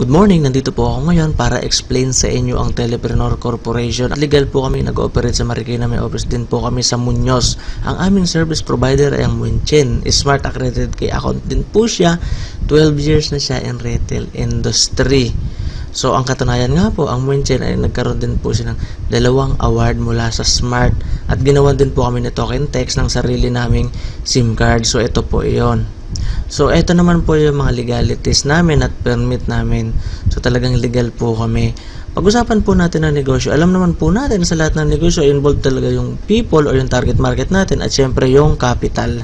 Good morning, nandito po ako ngayon para explain sa inyo ang Telepreneur Corporation. Legal po kami nag-ooperate sa Marikina, may office din po kami sa Muñoz. Ang aming service provider ay ang Munchin. Smart accredited key account din po siya. 12 years na siya in retail industry. So ang katunayan nga po, ang Munchin ay nagkaroon din po siya ng 2 award mula sa Smart at ginawan din po kami ni Token Text ng sarili naming SIM card. So ito po iyon. So, ito naman po yung mga legalities namin at permit namin. So, talagang legal po kami. Pag-usapan po natin ang negosyo. Alam naman po natin sa lahat ng negosyo, involved talaga yung people or yung target market natin at syempre yung capital.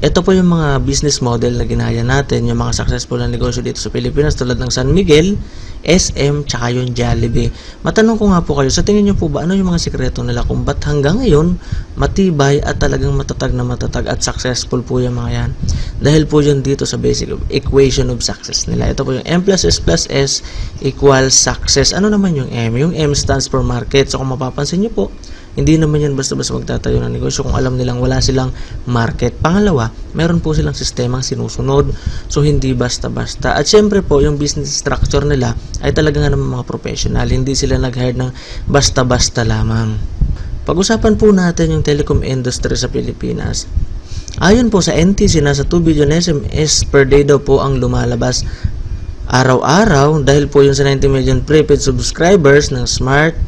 Ito po yung mga business model na ginaya natin, yung mga successful na negosyo dito sa Pilipinas tulad ng San Miguel, SM, tsaka yung Jollibee. Matanong ko nga po kayo, sa tingin nyo po ba ano yung mga sikreto nila kung ba't hanggang ngayon matibay at talagang matatag at successful po yung mga yan? Dahil po yun dito sa basic equation of success nila. Ito po yung M plus S equals success. Ano naman yung M? Yung M stands for market. So kung mapapansin nyo po, hindi naman yan basta-basta magtatayo ng negosyo kung alam nilang wala silang market. Pangalawa, meron po silang sistemang sinusunod. So, hindi basta-basta. At syempre po, yung business structure nila ay talaga nga naman mga professional. Hindi sila nag-hire ng basta-basta lamang. Pag-usapan po natin yung telecom industry sa Pilipinas. Ayon po sa NTC, nasa 2 billion SMS per day daw po ang lumalabas araw-araw dahil po yung sa 90 million prepaid subscribers ng Smart,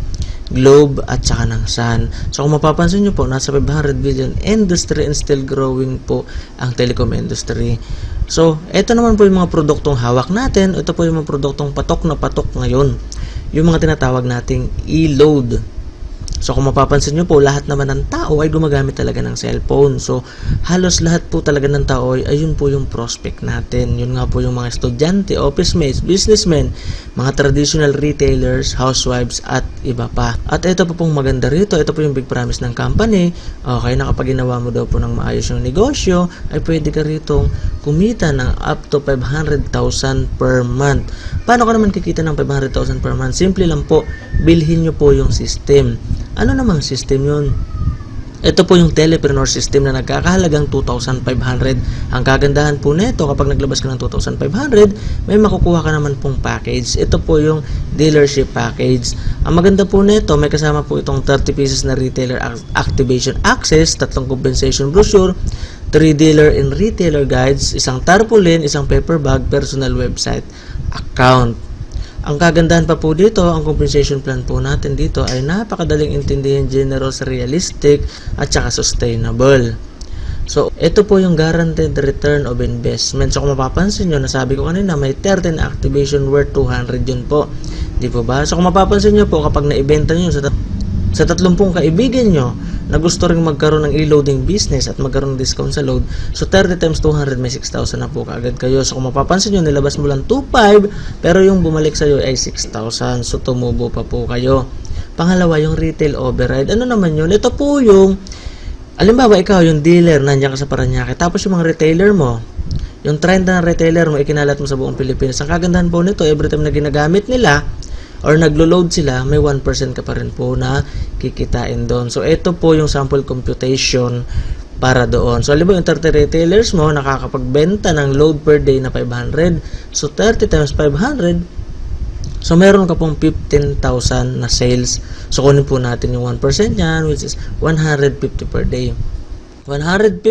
Globe at saka ng Sun. So kung mapapansin nyo po, nasa 500 billion industry and still growing po ang telecom industry. So, ito naman po yung mga produktong hawak natin. Ito po yung mga produktong patok na patok ngayon. Yung mga tinatawag nating e-load. So kung mapapansin nyo po, lahat naman ng tao ay gumagamit talaga ng cellphone. So halos lahat po talaga ng tao ay ayun po yung prospect natin. Yun nga po yung mga estudyante, office mates, businessmen, mga traditional retailers, housewives at iba pa. At ito po pong maganda rito, ito po yung big promise ng company. Okay, na kapag ginawa mo daw po ng maayos yung negosyo, ay pwede ka rito kumita ng up to 500,000 per month. Paano ka naman kikita ng 500,000 per month? Simple lang po, bilhin nyo po yung system. Ano namang system yun? Ito po yung telepreneur system na nagkakahalagang 2,500. Ang kagandahan po nito, kapag naglabas ka ng 2,500, may makukuha ka naman pong package. Ito po yung dealership package. Ang maganda po nito, may kasama po itong 30 pieces na retailer activation access, 3 compensation brochure, 3 dealer and retailer guides, isang tarpaulin, isang paper bag, personal website account. Ang kagandahan pa po dito, ang compensation plan po natin dito ay napakadaling intindihin, generous, realistic, at saka sustainable. So, ito po yung guaranteed return of investment. So, kung mapapansin nyo, nasabi ko kanina, may 13 activation worth 200 yun po. Di po ba? So, kung mapapansin nyo po, kapag naibenta nyo sa 30 kaibigan nyo na gusto rin magkaroon ng e-loading business at magkaroon ng discount sa load, so 30 times 200 may 6,000 na po kaagad kayo. So kung mapapansin nyo, nilabas mo lang 2,500 pero yung bumalik sa'yo ay 6,000, so tumubo pa po kayo. Pangalawa, yung retail override. Ano naman yun? Ito po yung, alimbawa ikaw yung dealer, nandiyan ka sa Paranaque, tapos yung mga retailer mo, yung trend na retailer mo, ikinalat mo sa buong Pilipinas. Ang kagandahan po nito, every time na ginagamit nila or naglo-load sila, may 1% ka pa rin po na kikitain doon. So, ito po yung sample computation para doon. So, alam mo, yung 30 retailers mo, nakakapagbenta ng load per day na 500. So, 30 times 500, so, meron ka pong 15,000 na sales. So, kunin po natin yung 1% yan, which is 150 per day. 150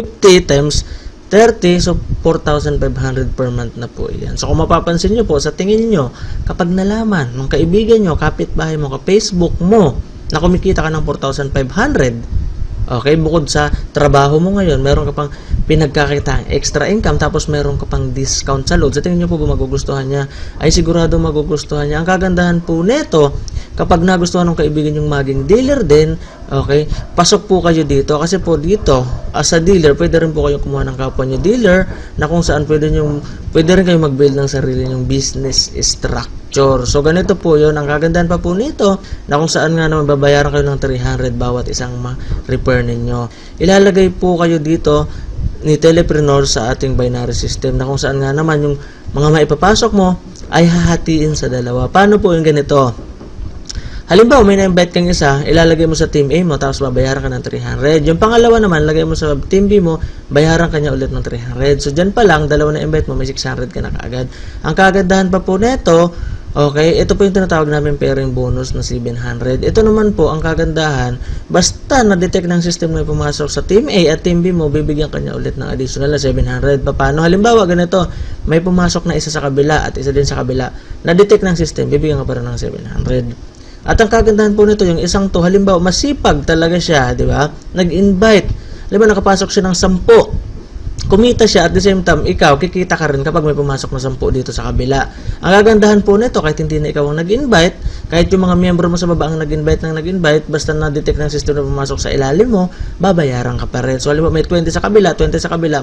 times 30, so 4,500 per month na po yan. So kung mapapansin nyo po, sa tingin nyo, kapag nalaman ng kaibigan nyo, kapitbahay mo, ka-Facebook mo, na kumikita ka ng 4,500, okay, bukod sa trabaho mo ngayon, meron ka pang pinagkakita extra income, tapos meron ka pang discount sa load. Sa tingin nyo po, magugustuhan niya? Ay sigurado magugustuhan niya. Ang kagandahan po neto, kapag nagustuhan ng kaibigan yung maging dealer din, okay, pasok po kayo dito. Kasi po dito, as a dealer, pwede rin po kayo kumuha ng kapwa nyo dealer na kung saan pwede rin kayo mag-build ng sarili nyong business structure. So, ganito po yun. Ang kagandahan pa po nito, na kung saan nga naman babayaran kayo ng 300 bawat isang ma-repair ninyo. Ilalagay po kayo dito ni Telepreneur sa ating binary system na kung saan nga naman yung mga maipapasok mo ay hahatiin sa dalawa. Paano po yung ganito? Halimbawa, may na-invite kang isa, ilalagay mo sa Team A mo, tapos babayaran ka ng 300. Yung pangalawa naman, lagay mo sa Team B mo, bayaran ka niya ulit ng 300. So, dyan pa lang, dalawa na invite mo, may 600 ka na kaagad. Ang kagandahan pa po neto, okay, ito po yung tinatawag namin pairing bonus na 700. Ito naman po, ang kagandahan, basta na-detect ng system na pumasok sa Team A at Team B mo, bibigyan ka niya ulit ng additional na 700. Paano? Halimbawa, ganito, may pumasok na isa sa kabila at isa din sa kabila. Na-detect ng system, bibigyan ka pa rin ng 700. At ang kagandahan po nito, yung isang to, halimbawa, masipag talaga siya, di ba? Nag-invite. Halimbawa, nakapasok siya ng 10. Kumita siya at the same time, ikaw, kikita ka rin kapag may pumasok na 10 dito sa kabila. Ang kagandahan po nito, kahit hindi na ikaw ang nag-invite, kahit yung mga miyembro mo sa baba ang nag-invite, basta na-detect ng system na pumasok sa ilalim mo, babayaran ka pa rin. So, halimbawa, may 20 sa kabila,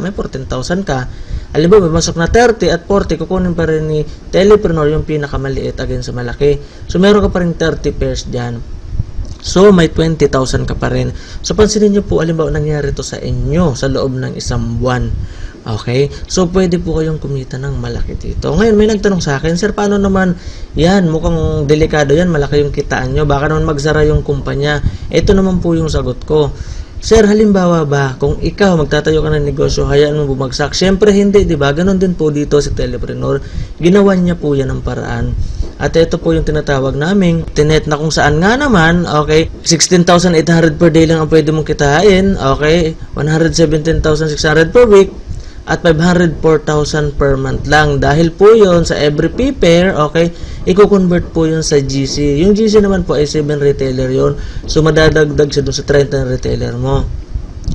may 14,000 ka. Halimbawa, may pumasok na 30 at 40, kukunin pa rin ni Telepreneur yung pinakamaliit against sa malaki. So, meron ka pa rin 30 pairs dyan. So, may 20,000 ka pa rin. So, pansinin nyo po, alimbawa, nangyari to sa inyo sa loob ng isang buwan. Okay? So, pwede po kayong kumita ng malaki dito. Ngayon, may nagtanong sa akin, Sir, paano naman yan? Mukhang delikado yan. Malaki yung kitaan nyo. Baka naman magsara yung kumpanya. Ito naman po yung sagot ko. Sir, halimbawa ba, kung ikaw magtatayo ka ng negosyo, hayaan mo bumagsak? Siyempre hindi, di ba? Ganon din po dito si Telepreneur. Ginawa niya po yan ng paraan. At ito po yung tinatawag naming tinet na kung saan nga naman, okay, 16,800 per day lang ang pwede mong kitain, okay, 117,600 per week, at 504,000 per month lang. Dahil po yun sa every P-pair, okay, i-convert po yun sa GC. Yung GC naman po ay 7 retailer yun. So, madadagdag siya doon sa 30 retailer mo.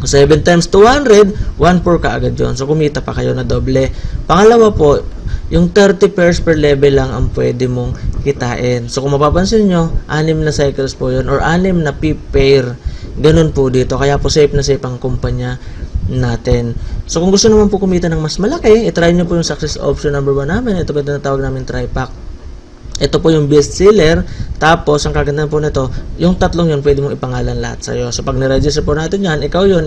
7 times 200, 1/4 ka agad yun. So, kumita pa kayo na doble. Pangalawa po, yung 30 pairs per level lang ang pwede mong kitain. So, kung mapapansin nyo, 6 na cycles po yun or 6 na P-pair. Ganun po dito. Kaya po safe na safe ang kumpanya natin. So, kung gusto naman po kumita ng mas malaki, itry nyo po yung success option number 1 namin. Ito po yung tinatawag namin tri-pack. Ito po yung best seller. Tapos, ang kagandahan po nito, yung tatlong yun, pwede mong ipangalan lahat sa'yo. So, pag niregister po natin yan, ikaw yun.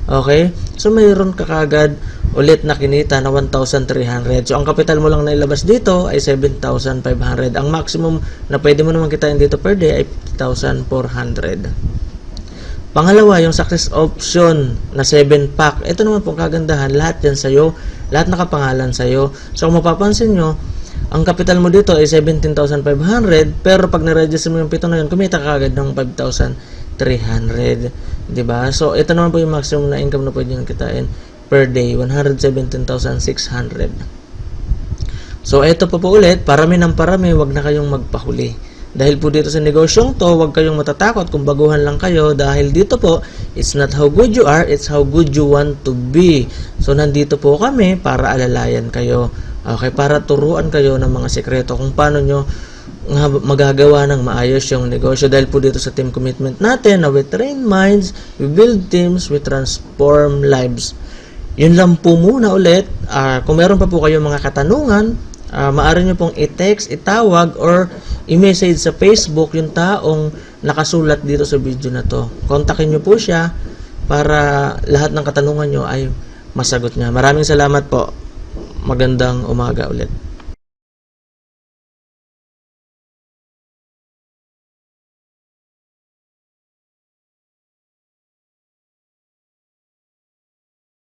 Okay? So, mayroon ka kagad ulit na kinita na 1,300. So, ang kapital mo lang na ilabas dito ay 7,500. Ang maximum na pwede mo naman kitain dito per day ay 50,400. Pangalawa, yung success option na 7-pack. Ito naman pong kagandahan, lahat yan sa'yo. Lahat nakapangalan sa'yo. So, kung mapapansin nyo, ang capital mo dito ay 17,500, pero pag na-register mo yung 7 na yun, kumita ka agad ng 5,300. Diba? So, ito naman po yung maximum na income na pwede nyo kitain per day, 117,600. So, ito po ulit, parami ng parami, wag na kayong magpahuli. Dahil po dito sa negosyong to, huwag kayong matatakot kung baguhan lang kayo dahil dito po, it's not how good you are, it's how good you want to be. So, nandito po kami para alalayan kayo. Okay, para turuan kayo ng mga sekreto kung paano nyo magagawa ng maayos yung negosyo. Dahil po dito sa team commitment natin na we train minds, we build teams, we transform lives. Yun lang po muna ulit. Kung meron pa po kayong mga katanungan, maaari nyo pong i-text, itawag, or i-message sa Facebook yung taong nakasulat dito sa video na to. Kontakin nyo po siya para lahat ng katanungan nyo ay masagot niya. Maraming salamat po. Magandang umaga ulit.